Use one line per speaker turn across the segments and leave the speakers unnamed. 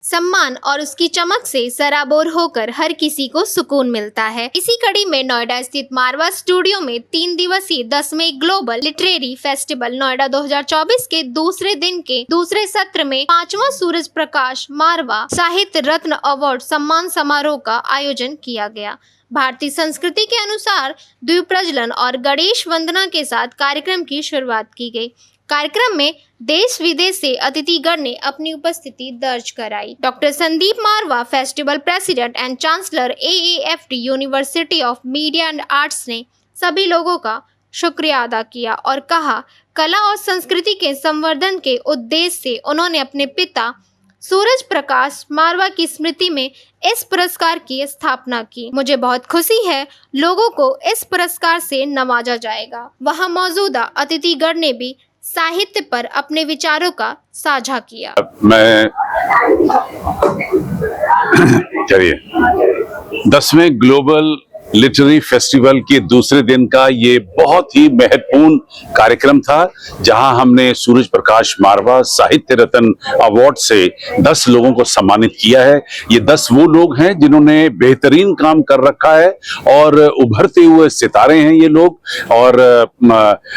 सम्मान और उसकी चमक से सराबोर होकर हर किसी को सुकून मिलता है। इसी कड़ी में नोएडा स्थित मारवा स्टूडियो में 3 दिवसीय 10वें ग्लोबल लिटरेरी फेस्टिवल नोएडा 2024 के दूसरे दिन के दूसरे सत्र में 5वां सूरज प्रकाश मारवा साहित्य रत्न अवार्ड सम्मान समारोह का आयोजन किया गया। भारतीय संस्कृति के अनुसार द्वीप प्रज्वलन और गणेश वंदना के साथ कार्यक्रम की शुरुआत की गई। कार्यक्रम में देश विदेश से अतिथिगण ने अपनी उपस्थिति दर्ज कराई। Doctor Sandeep Marwah, festival president and chancellor AAFT university of media and arts ने सभी लोगों का शुक्रिया अदा किया और कहा, कला और संस्कृति के संवर्धन के उद्देश्य से उन्होंने अपने पिता सूरज प्रकाश मारवा की स्मृति में इस पुरस्कार की स्थापना की। मुझे बहुत खुशी है, लोगों को इस पुरस्कार से नवाजा जाएगा। वहां मौजूदा अतिथिगण ने भी साहित्य पर अपने विचारों का साझा किया।
मैं चलिए 10वें ग्लोबल लिटरेरी फेस्टिवल के दूसरे दिन का ये बहुत ही महत्वपूर्ण कार्यक्रम था, जहां हमने सूरज प्रकाश मारवा साहित्य रत्न अवार्ड से 10 लोगों को सम्मानित किया है। ये 10 वो लोग हैं जिन्होंने बेहतरीन काम कर रखा है और उभरते हुए सितारे हैं ये लोग, और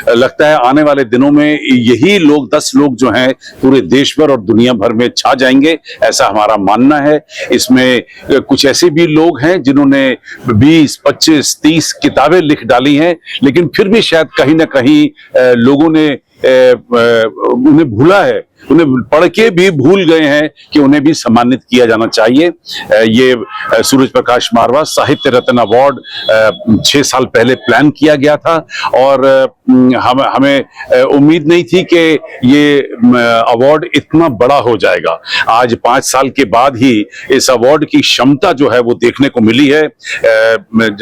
लगता है आने वाले दिनों में यही लोग 10 लोग जो हैं पूरे देश भर और दुनिया भर में छा जाएंगे, ऐसा हमारा मानना है। इसमें कुछ ऐसे भी लोग हैं जिन्होंने 20, 25, 30 किताबें लिख डाली हैं, लेकिन फिर भी शायद कहीं ना कहीं लोगों ने उन्हें भूला है, उन्हें पढ़ के भी भूल गए हैं कि उन्हें भी सम्मानित किया जाना चाहिए। ये सूरज प्रकाश मारवा साहित्य रत्न अवार्ड 6 साल पहले प्लान किया गया था और हमें उम्मीद नहीं थी कि ये अवार्ड इतना बड़ा हो जाएगा। आज 5 साल के बाद ही इस अवार्ड की क्षमता जो है वो देखने को मिली है।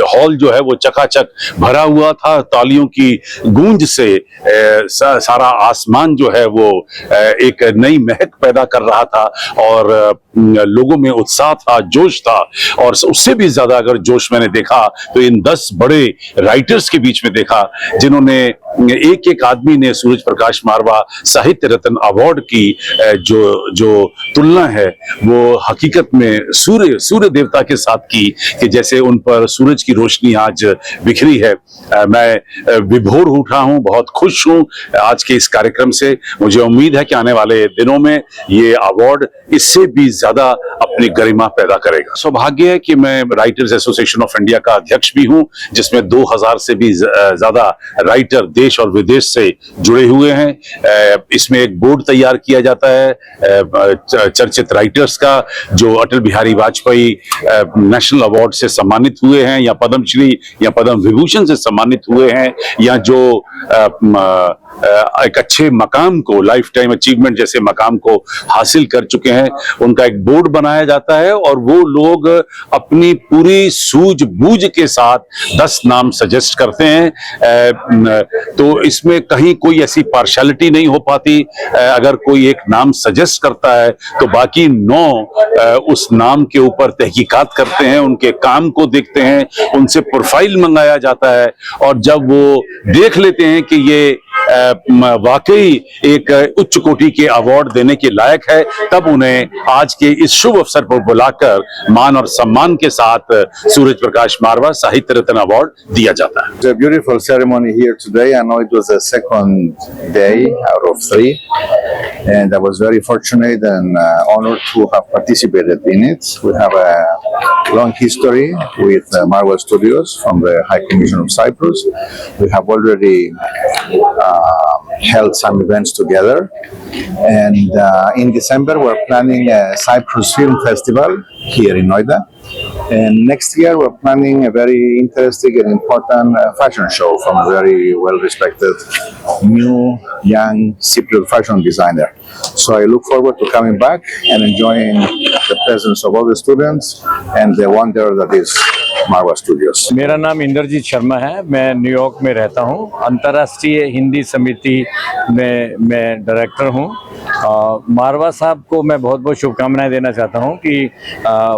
हॉल जो है वो चकाचक भरा हुआ था, तालियों की गूंज से सारा आसमान जो है वो एक नई महक पैदा कर रहा था और लोगों में उत्साह था, जोश था। और उससे भी ज्यादा अगर जोश मैंने देखा तो इन 10 बड़े राइटर्स के बीच में देखा, जिन्होंने एक एक आदमी ने सूरज प्रकाश मारवा साहित्य रत्न अवार्ड की जो तुलना है वो हकीकत में सूर्य देवता के साथ की, कि जैसे उन पर सूरज की रोशनी आज बिखरी है। मैं विभोर उठा हूं, बहुत खुश हूं आज के इस कार्यक्रम से। मुझे उम्मीद है कि आने वाले दिनों में ये अवार्ड इससे भी ज्यादा अपनी गरिमा पैदा करेगा। सौभाग्य है कि मैं राइटर्स एसोसिएशन ऑफ इंडिया का अध्यक्ष भी हूं, जिसमें 2000 से भी ज्यादा राइटर देश और विदेश से जुड़े हुए हैं। इसमें एक बोर्ड तैयार किया जाता है चर्चित राइटर्स का, जो अटल बिहारी वाजपेयी नेशनल अवार्ड से सम्मानित हुए हैं, या पद्मश्री या पद्म विभूषण से सम्मानित हुए हैं, या जो एक अच्छे मकाम को, लाइफ टाइम अचीवमेंट जैसे मकाम को हासिल कर चुके हैं। उनका एक बोर्ड बनाया जाता है और वो लोग अपनी पूरी सूझबूझ के साथ 10 नाम सजेस्ट करते हैं। तो इसमें कहीं कोई ऐसी पार्शियलिटी नहीं हो पाती। अगर कोई एक नाम सजेस्ट करता है तो बाकी 9 उस नाम के ऊपर तहकीकात करते हैं, उनके काम को देखते हैं, उनसे प्रोफाइल मंगाया जाता है, और जब वो देख लेते हैं कि ये वाकई एक उच्च कोटि के अवार्ड देने के लायक है, तब उन्हें आज के इस शुभ अवसर पर बुलाकर मान और सम्मान के साथ सूरज प्रकाश मारवा साहित्य रत्न अवार्ड दिया जाता है।
It's a beautiful ceremony here today. I know it was the second day out of 3, and I was very fortunate and honored to have participated in it. We have a long history with Marwa Studios from the High Commission of Cyprus. We have already held some events together, and in December we're planning a Cyprus Film Festival here in Noida, and next year we're planning a very interesting and important fashion show from a very well-respected new young Cypriot fashion designer. So I look forward to coming back and enjoying the presence of all the students and the wonder that is Marwah studios.
मेरा नाम इंद्रजीत शर्मा है, मैं New York में रहता हूँ। अंतर्राष्ट्रीय हिंदी समिति में मैं डायरेक्टर हूँ। मारवा साहब को मैं बहुत बहुत शुभकामनाएं देना चाहता हूं कि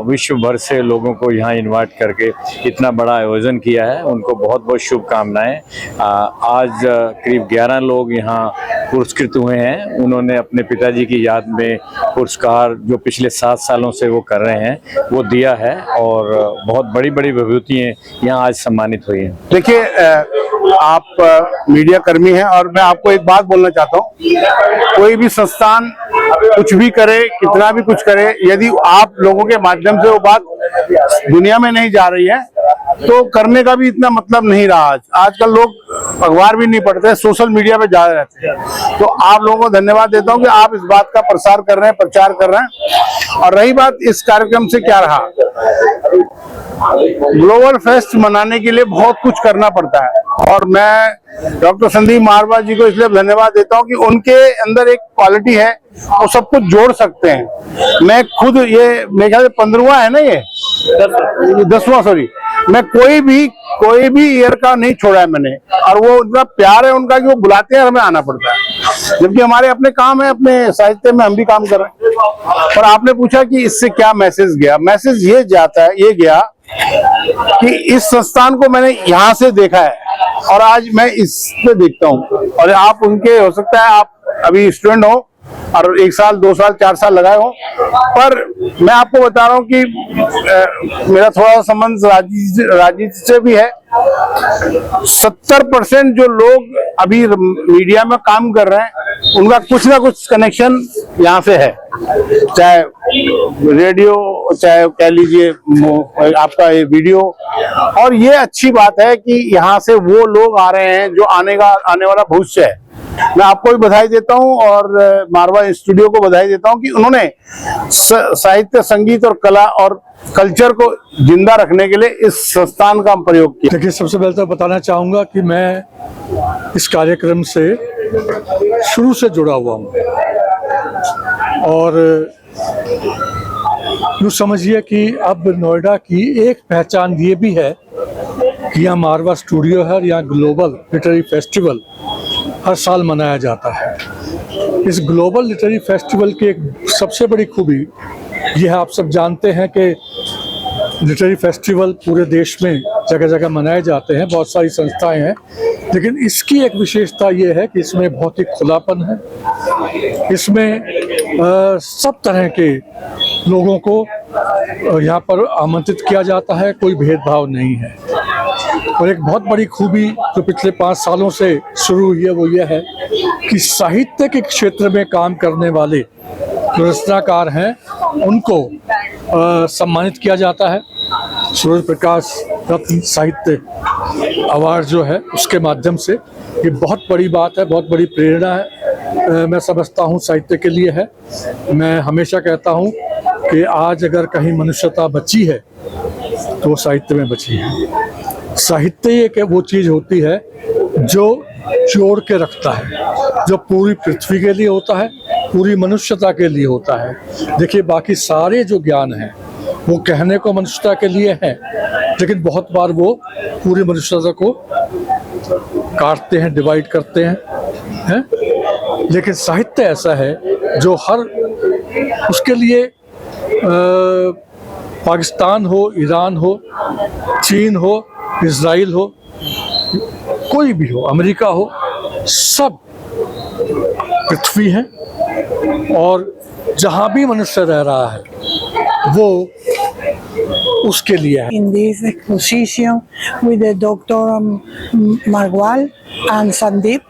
विश्व भर से लोगों को यहां इनवाइट करके इतना बड़ा आयोजन किया है। उनको बहुत बहुत शुभकामनाएं। आज करीब 11 लोग यहां पुरस्कृत हुए हैं। उन्होंने अपने पिताजी की याद में पुरस्कार जो पिछले 7 सालों से वो कर रहे हैं वो दिया है और बहुत बड़ी बड़ी विभूतियाँ यहाँ आज सम्मानित हुई हैं।
देखिए, आप मीडिया कर्मी हैं और मैं आपको एक बात बोलना चाहता हूँ, कोई भी संस्थान कुछ भी करे, कितना भी कुछ करे, यदि आप लोगों के माध्यम से वो बात दुनिया में नहीं जा रही है तो करने का भी इतना मतलब नहीं रहा। आजकल लोग अखबार भी नहीं पढ़ते, सोशल मीडिया पे ज्यादा रहते हैं। तो आप लोगों को धन्यवाद देता हूं कि आप इस बात का प्रसार कर रहे हैं, प्रचार कर रहे हैं। और रही बात इस कार्यक्रम से क्या रहा, ग्लोबल फेस्ट मनाने के लिए बहुत कुछ करना पड़ता है और मैं डॉक्टर संदीप मारवा जी को इसलिए धन्यवाद देता हूं कि उनके अंदर एक क्वालिटी है, वो सब कुछ जोड़ सकते हैं। मैं खुद ये मेरे ख्याल से 15वां है ना, ये 10वां, सॉरी, मैं कोई भी ईयर का नहीं छोड़ा है मैंने। और वो इतना प्यार है उनका कि वो बुलाते हैं और हमें आना पड़ता है, जबकि हमारे अपने काम है, अपने साहित्य में हम भी काम कर रहे हैं। पर आपने पूछा कि इससे क्या मैसेज गया, मैसेज ये गया कि इस संस्थान को मैंने यहाँ से देखा है और आज मैं इस पे देखता हूँ। और आप उनके, हो सकता है आप अभी स्टूडेंट हो और 1 साल 2 साल 4 साल लगाए हो, पर मैं आपको बता रहा हूँ कि मेरा थोड़ा सा संबंध राजनीति से भी है। 70% जो लोग अभी मीडिया में काम कर रहे हैं उनका कुछ ना कुछ कनेक्शन यहाँ से है, चाहे रेडियो, चाहे कह लीजिए आपका ये वीडियो। और ये अच्छी बात है कि यहाँ से वो लोग आ रहे हैं जो आने वाला भविष्य है। मैं आपको भी बधाई देता हूं और मारवा स्टूडियो को बधाई देता हूं कि उन्होंने साहित्य, संगीत और कला और कल्चर को जिंदा रखने के लिए इस संस्थान का प्रयोग किया।
देखिए, सबसे पहले तो बताना चाहूँगा कि मैं इस कार्यक्रम से शुरू से जुड़ा हुआ हूँ और यूँ समझिए कि अब नोएडा की एक पहचान ये भी है कि यहाँ मारवा स्टूडियो है और यहाँ ग्लोबल लिटरेरी फेस्टिवल हर साल मनाया जाता है। इस ग्लोबल लिटरेरी फेस्टिवल की एक सबसे बड़ी खूबी ये है, आप सब जानते हैं कि लिटरेरी फेस्टिवल पूरे देश में जगह जगह मनाए जाते हैं, बहुत सारी संस्थाएं हैं, लेकिन इसकी एक विशेषता ये है कि इसमें बहुत ही खुलापन है। इसमें सब तरह के लोगों को यहाँ पर आमंत्रित किया जाता है, कोई भेदभाव नहीं है। और एक बहुत बड़ी खूबी जो पिछले 5 सालों से शुरू हुई है वो ये है कि साहित्य के क्षेत्र में काम करने वाले जो रचनाकार हैं उनको सम्मानित किया जाता है। सूर्य प्रकाश रत्न साहित्य अवार्ड जो है उसके माध्यम से, ये बहुत बड़ी बात है, बहुत बड़ी प्रेरणा है। मैं समझता हूँ साहित्य के लिए है। मैं हमेशा कहता हूँ कि आज अगर कहीं मनुष्यता बची है तो वो साहित्य में बची है। साहित्य एक वो चीज़ होती है जो जोड़ के रखता है, जो पूरी पृथ्वी के लिए होता है, पूरी मनुष्यता के लिए होता है। देखिए, बाकी सारे जो ज्ञान हैं वो कहने को मनुष्यता के लिए हैं, लेकिन बहुत बार वो पूरी मनुष्यता को काटते हैं, डिवाइड करते हैं। लेकिन साहित्य ऐसा है जो हर उसके लिए पाकिस्तान हो, ईरान हो, चीन हो, इजराइल हो, कोई भी हो, अमेरिका हो, सब पृथ्वी है और जहाँ भी मनुष्य रह रहा है वो उसके लिए है।
In this exposition with the Dr. Marwal and Sandeep,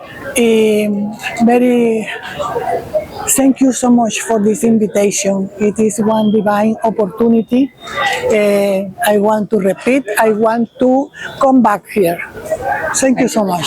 thank you so much for this invitation. It is one divine opportunity. I want to repeat, I want to come back here. Thank you so much.